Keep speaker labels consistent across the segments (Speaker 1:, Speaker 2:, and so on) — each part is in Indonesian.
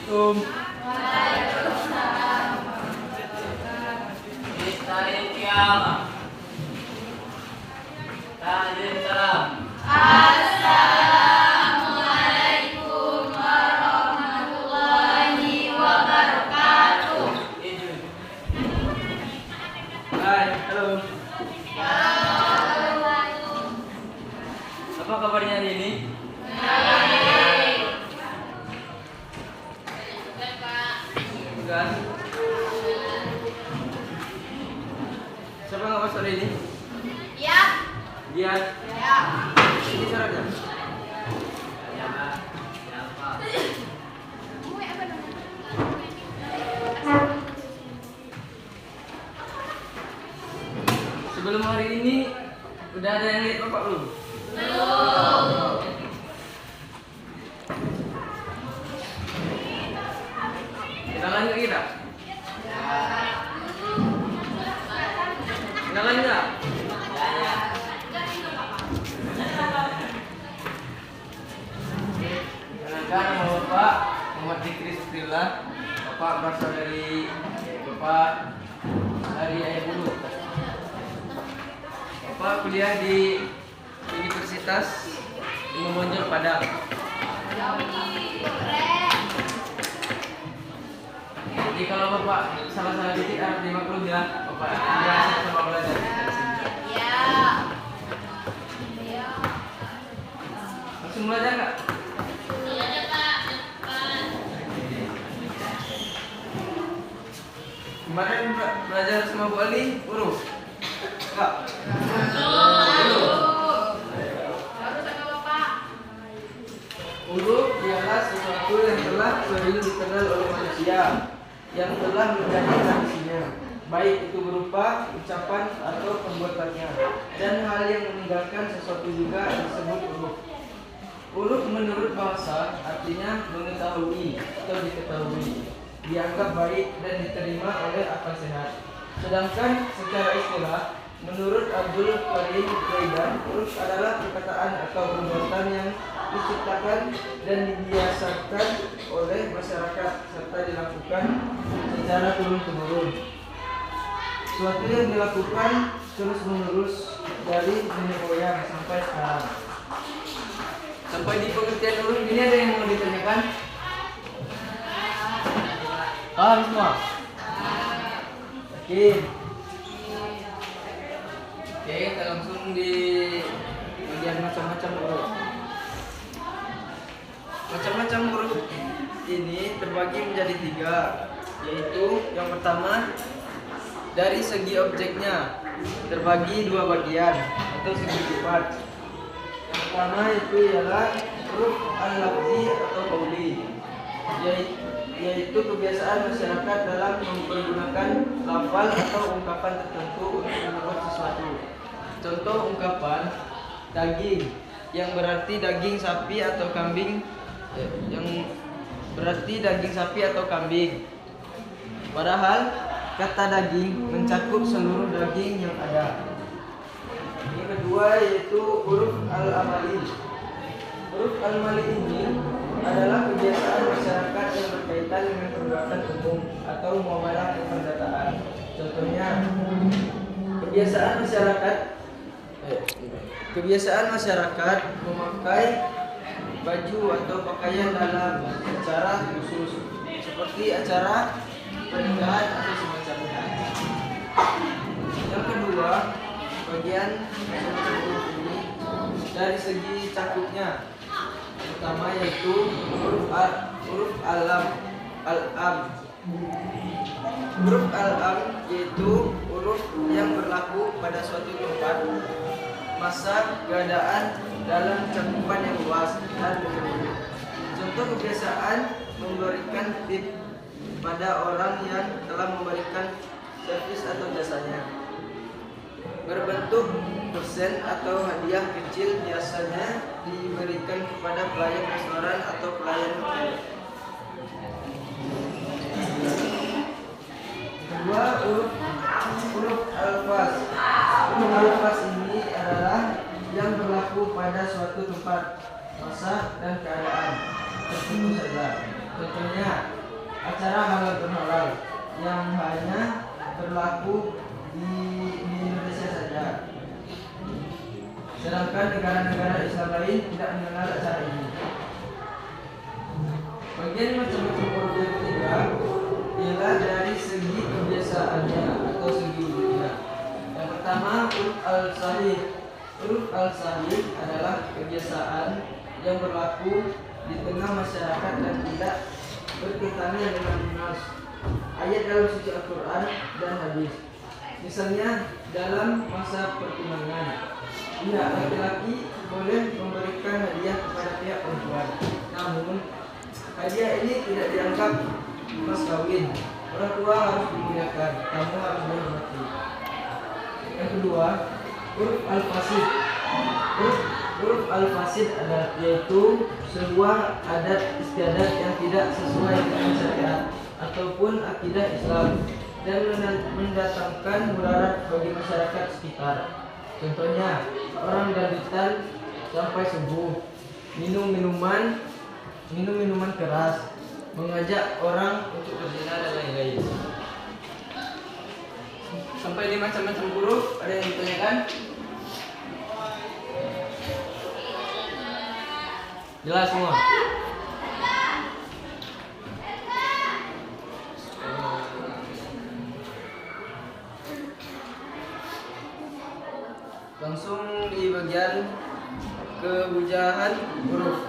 Speaker 1: Assalamualaikum.
Speaker 2: Assalamualaikum warahmatullahi wabarakatuh.
Speaker 1: Hai, halo. Apa kabarnya hari ini? Enggak. Siapa nggak masuk hari ini?
Speaker 2: Ya.
Speaker 1: Dia.
Speaker 2: Ya.
Speaker 1: Ini syaratnya. Sebelum hari ini udah ada yang lihat Bapak belum?
Speaker 2: Belum.
Speaker 1: Kenalan nggak kita? Kenalan nggak? Kenalkan nama Bapak Muhammad Dikri Sufrillah. Bapak berasal dari Ayah Bulu. Bapak kuliah di Universitas Imam Bonjol Padang. Jadi kalau Bapak salah-salah dikit harus dimaklum ya, Bapak biasa sama belajar di sini.
Speaker 2: Ya.
Speaker 1: Langsung belajar nggak? Kemarin belajar sama Bu Ali huruf? Enggak? Huruf ialah sesuatu yang telah sering dikenal oleh manusia, yang telah menjadi tradisinya, baik itu berupa ucapan atau pembuatannya, dan hal yang meninggalkan sesuatu juga disebut huruf. Huruf menurut bahasa artinya mengetahui atau diketahui, dianggap baik dan diterima oleh akal sehat. Sedangkan secara istilah, menurut Abdul Karim Zaidan, huruf adalah perkataan atau perbuatan yang diciptakan dan dibiasakan oleh masyarakat serta dilakukan secara turun-temurun. Suatu yang dilakukan terus-menerus dari nenek moyang sampai sekarang. Sampai di pengertian huruf ini ada yang mau ditanyakan? Paham semua? Oke. Oke, kita langsung di bagian macam-macam huruf. Macam-macam huruf ini terbagi menjadi 3, yaitu yang pertama dari segi objeknya terbagi 2 bagian atau segi sifat. Yang pertama itu ialah huruf al-lafzi atau qauli, yaitu kebiasaan masyarakat dalam mempergunakan lafal atau ungkapan tertentu untuk menyebut sesuatu. Contoh ungkapan daging yang berarti daging sapi atau kambing, Padahal kata daging mencakup seluruh daging yang ada. Yang kedua yaitu huruf al-amali. Huruf al-amali ini adalah kebiasaan masyarakat yang berkaitan dengan perbuatan umum atau muamalah perdataan. Contohnya, kebiasaan masyarakat memakai baju atau pakaian dalam acara khusus seperti acara pernikahan atau semacamnya. Yang kedua, bagian semacam huruf ini dari segi cakupnya. Pertama yaitu huruf al-am. Huruf al-am yaitu huruf yang berlaku pada suatu tempat, masa, keadaan dalam cakupan yang luas dan menyeluruh. Contoh kebiasaan memberikan tip pada orang yang telah memberikan servis atau jasanya. Berbentuk persen atau hadiah kecil biasanya diberikan kepada pelayan restoran atau pelayan hotel. Kedua, huruf al-fas. Huruf al-fas ini adalah yang berlaku pada suatu tempat, masa, dan keadaan tertentu saja. Contohnya, acara halal yang hanya berlaku di Indonesia saja. Sedangkan negara-negara Islam lain tidak mengenal acara ini. Bagian macam-macam uruf yang ketiga ialah dari segi kebiasaannya atau segi wujudnya. Yang pertama, uruf al-sahih. Uruf al-sahih adalah kebiasaan yang berlaku di tengah masyarakat dan tidak bertentangan dengan nas ayat dalam suci Al-Quran dan hadis. Misalnya dalam masa pertunangan, pihak laki-laki boleh memberikan hadiah kepada pihak perempuan. Namun hadiah ini tidak dianggap mas kawin. Orang tua harus dimuliakan, tamu harus dihormati. Yang kedua, uruf al-fasid. Uruf al-fasid adalah yaitu sebuah adat istiadat yang tidak sesuai dengan syariat ataupun akidah Islam dan mendatangkan mudarat bagi masyarakat sekitar. Contohnya, orang dangdutan sampai subuh, minum minuman keras, mengajak orang untuk berzina dan lain-lain. Sampai di macam-macam huruf, ada yang ditanyakan? Jelas semua? Langsung di bagian kebujahan huruf.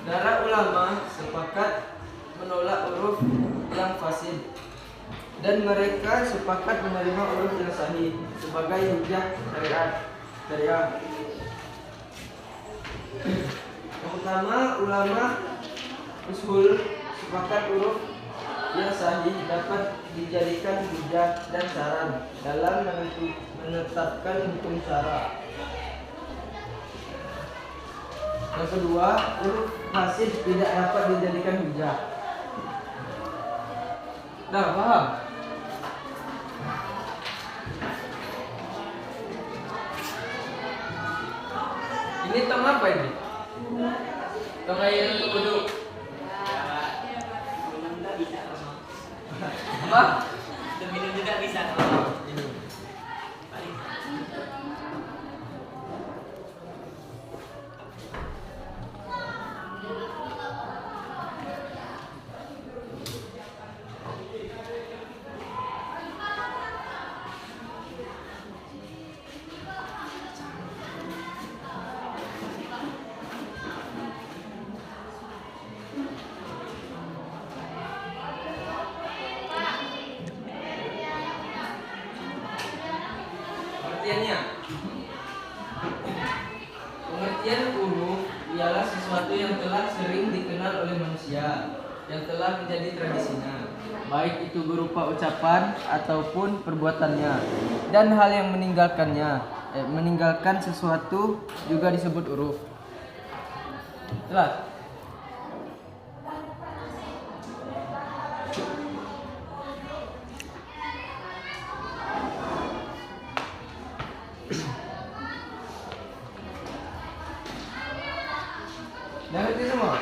Speaker 1: Para ulama sepakat menolak huruf yang fasid dan mereka sepakat menerima huruf yang sahih sebagai hujjah syariah. Yang pertama, ulama usul sepakat huruf yang sahih dapat dijadikan hujjah dan saran dalam menetapkan hukum syara. Yang kedua, huruf fasid tidak dapat dijadikan hujjah. Nah, paham? Ini tong apa ini? Tong air untuk wudhu. Apa?
Speaker 3: Untuk minum juga bisa.
Speaker 1: Ini. Pengertiannya, pengertian huruf ialah sesuatu yang telah sering dikenal oleh manusia, yang telah menjadi tradisinya, baik itu berupa ucapan ataupun perbuatannya, dan hal yang meninggalkan sesuatu juga disebut huruf. Jelas? Dah ngerti semua?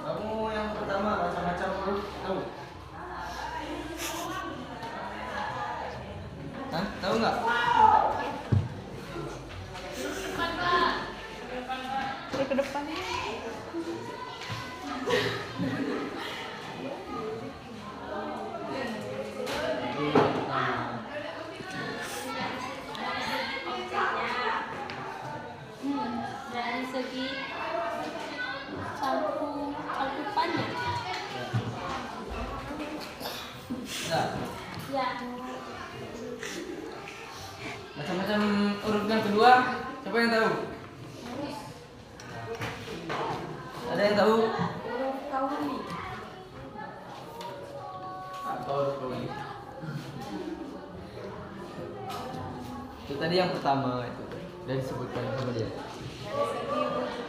Speaker 1: Kamu yang pertama macam-macam huruf tahu? Hah? Tahu nggak?
Speaker 2: Ke depan. Dari segi cakupannya.
Speaker 1: Nah,
Speaker 2: Ya.
Speaker 1: macam-macam huruf yang kedua, siapa yang tahu? Ada yang tahu?
Speaker 2: Huruf kauli.
Speaker 1: Apa huruf kauli? Itu tadi yang pertama itu. Dan disebutkan sama dia.
Speaker 2: Dari segi wujudnya.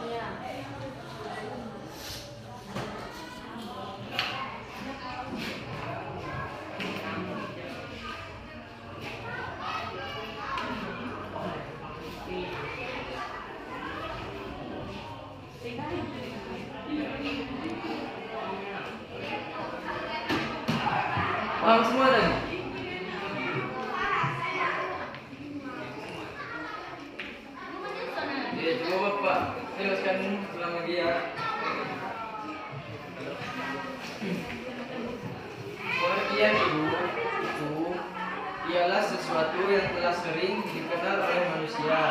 Speaker 1: Paham semua tadi? Ya, coba Bapak jelaskan selama dia. Pengertian itu ialah sesuatu yang telah sering dikenal oleh manusia,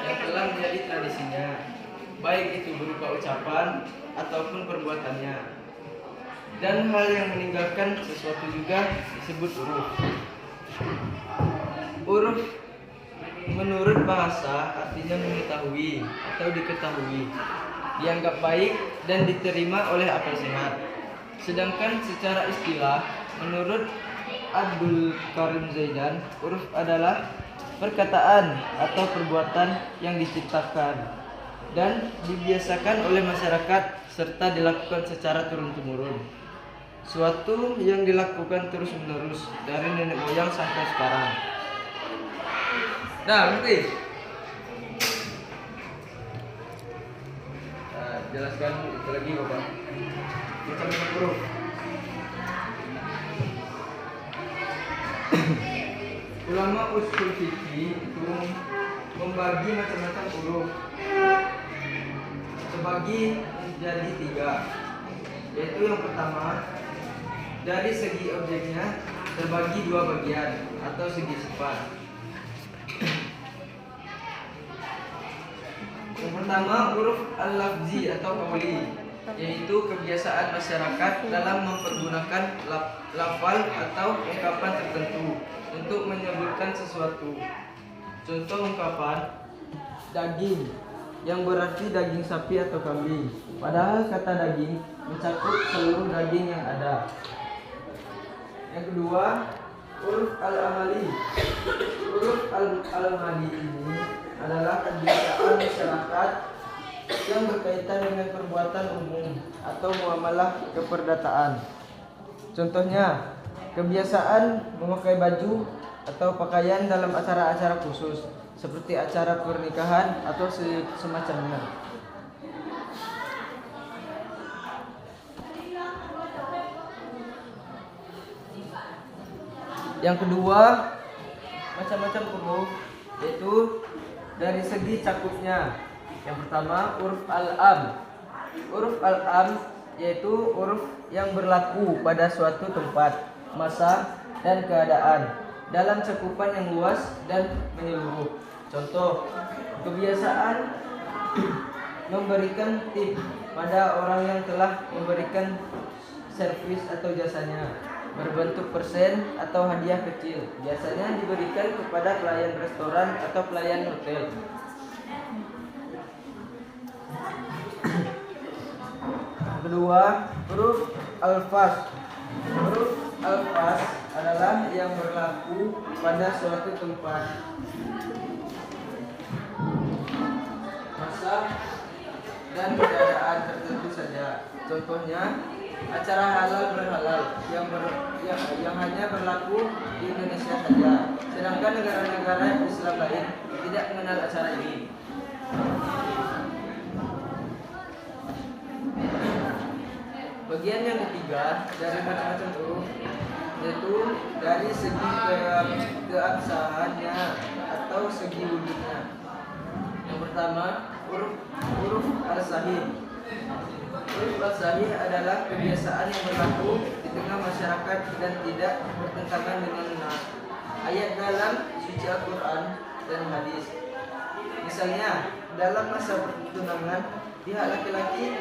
Speaker 1: yang telah menjadi tradisinya, baik itu berupa ucapan ataupun perbuatannya. Dan hal yang meninggalkan sesuatu juga disebut uruf. Uruf menurut bahasa artinya mengetahui atau diketahui, dianggap baik dan diterima oleh akal sehat. Sedangkan secara istilah, menurut Abdul Karim Zaidan, uruf adalah perkataan atau perbuatan yang diciptakan dan dibiasakan oleh masyarakat serta dilakukan secara turun-temurun. Suatu yang dilakukan terus-menerus dari nenek moyang sampai sekarang. Nah, ngerti? Jelaskan itu lagi Bapak. Macam-macam huruf. Ulama usul fikih itu membagi macam-macam huruf sebagi menjadi 3, yaitu yang pertama dari segi objeknya terbagi 2 bagian atau segi sifat. Yang pertama huruf al-lafzi atau qauli, yaitu kebiasaan masyarakat dalam mempergunakan lafal atau ungkapan tertentu untuk menyebutkan sesuatu. Contoh ungkapan daging yang berarti daging sapi atau kambing, padahal kata daging mencakup seluruh daging yang ada. Yang kedua, huruf al-amali. Huruf al-amali ini adalah kebiasaan masyarakat yang berkaitan dengan perbuatan umum atau muamalah keperdataan. Contohnya, kebiasaan memakai baju atau pakaian dalam acara-acara khusus seperti acara pernikahan atau semacamnya. Yang kedua, macam-macam huruf, yaitu dari segi cakupnya. Yang pertama, huruf al-am. Huruf al-am yaitu huruf yang berlaku pada suatu tempat, masa, dan keadaan dalam cakupan yang luas dan menyeluruh. Contoh, kebiasaan memberikan tip pada orang yang telah memberikan servis atau jasanya berbentuk persen atau hadiah kecil, biasanya diberikan kepada pelayan restoran atau pelayan hotel. Kedua, huruf al-fas. Huruf al-fas adalah yang berlaku pada suatu tempat, masa, dan keadaan tertentu saja. Contohnya, acara halal berhalal yang hanya berlaku di Indonesia saja, sedangkan negara-negara Islam lain tidak mengenal acara ini. Bagian yang ketiga dari macam-macam huruf, yaitu dari segi keabsahannya atau segi wujudnya. Yang pertama, huruf al-sahih. Huruf al-sahih adalah kebiasaan yang berlaku di tengah masyarakat dan tidak bertentangan dengan ayat dalam suci Al-Quran dan hadis. Misalnya, dalam masa pertunangan, pihak laki-laki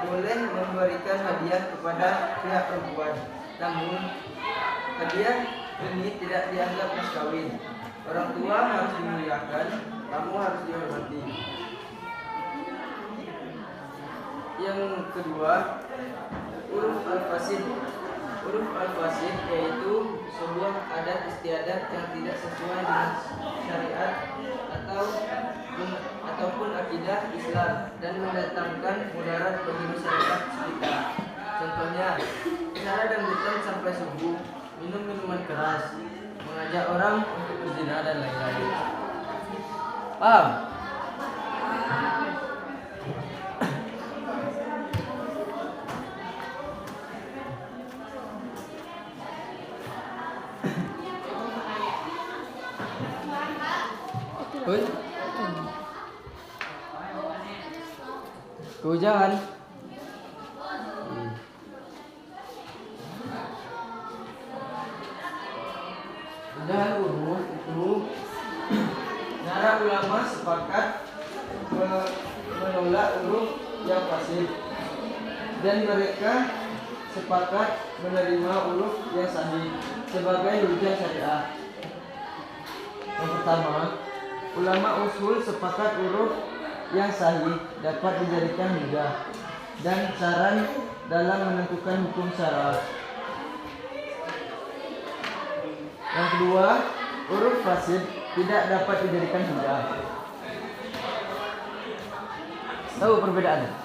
Speaker 1: boleh memberikan hadiah kepada pihak perempuan, namun hadiah ini tidak dianggap mas kawin. Orang tua harus dimuliakan, tamu harus dihormati. yang kedua, uruf al-fasid. Uruf al-fasid yaitu sebuah adat istiadat yang tidak sesuai dengan syariat ataupun akidah Islam dan mendatangkan mudarat bagi masyarakat sekitar. Contohnya, cara dangdutan sampai subuh, minum minuman keras, mengajak orang untuk berzina dan lain-lain. Paham? Oi. Kehujanan. Dan uruf itu para ulama sepakat menolak uruf yang fasid dan mereka sepakat menerima uruf yang sahih sebagai hujah syariah. Yang pertama, ulama usul sepakat uruf yang sahih dapat dijadikan hujah dan saran dalam menentukan hukum syara. Yang kedua, uruf fasid tidak dapat dijadikan hujah. Tahu perbedaannya?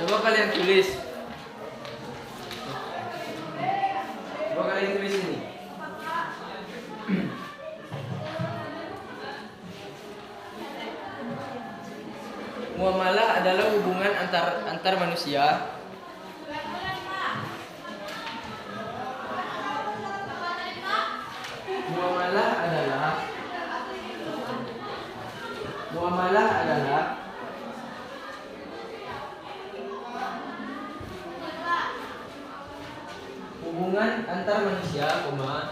Speaker 1: Coba kalian tulis. Coba kalian tulis ini. Muamalah adalah hubungan antar manusia. Muamalah adalah hubungan antar manusia, hubungan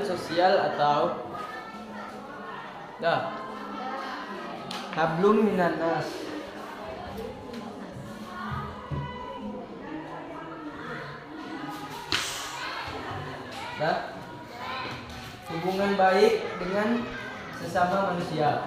Speaker 1: sosial atau hablum minan nas. Hubungan baik dengan sesama manusia.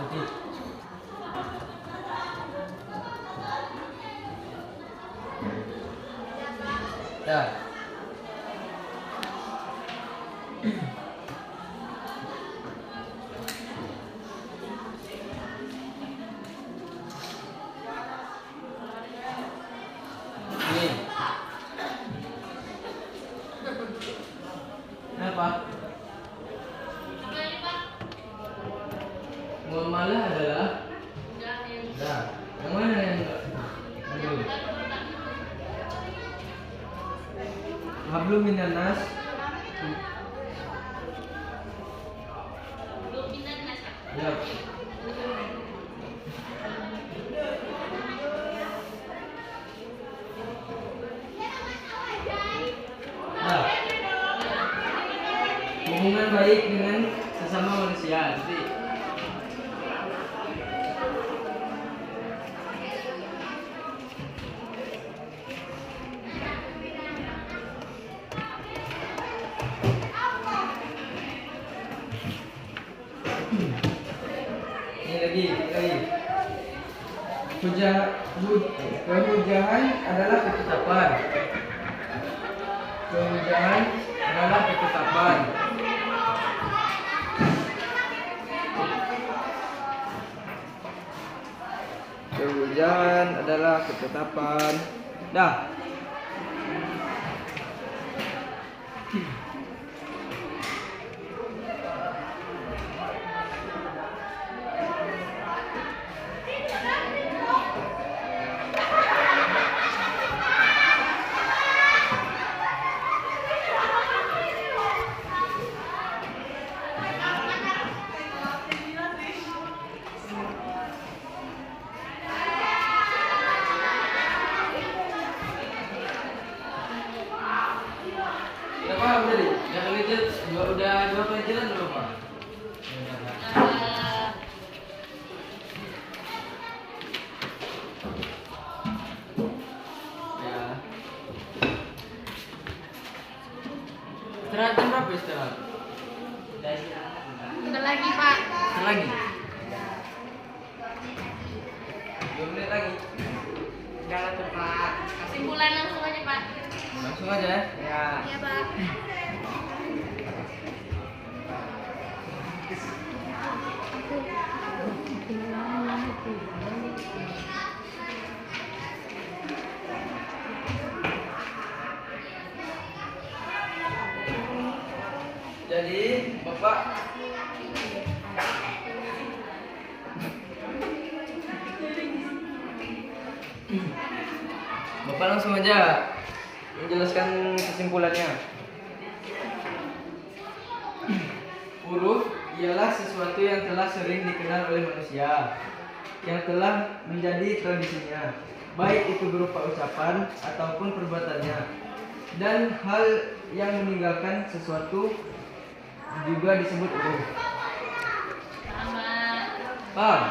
Speaker 1: Kenapa? Muamalah adalah yang mana yang hablum minan nas. Ya. Hubungan baik dengan sesama manusia. Jadi ini lagi. Kehujahan adalah ketetapan. Kehujahan adalah ketetapan. Kehujahan adalah ketetapan. Dah. Udah paham tadi? Udah dua kali jalan belum Pak? Ya. Istirahat jam berapa istirahat?
Speaker 2: Bentar lagi, Pak.
Speaker 1: Bentar lagi. 2 menit lagi.
Speaker 2: Jangan tuh, Pak. Kesimpulan langsung aja, Pak.
Speaker 1: Langsung aja ya.
Speaker 2: Iya, Pak.
Speaker 1: Jadi, Bapak langsung aja menjelaskan kesimpulannya. Huruf ialah sesuatu yang telah sering dikenal oleh manusia, yang telah menjadi tradisinya, baik itu berupa ucapan ataupun perbuatannya. Dan hal yang meninggalkan sesuatu juga disebut huruf. Paham?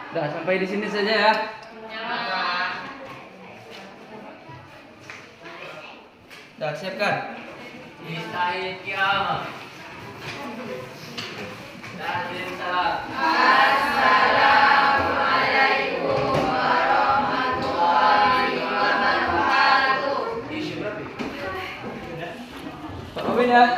Speaker 1: Dah, sampai di sini saja ya. Dah, siapkan.
Speaker 3: Istahid kiamat. Dan salam.
Speaker 2: Assalamualaikum warahmatullahi wabarakatuh.
Speaker 3: Isu berapa?
Speaker 1: Pak Robin ya.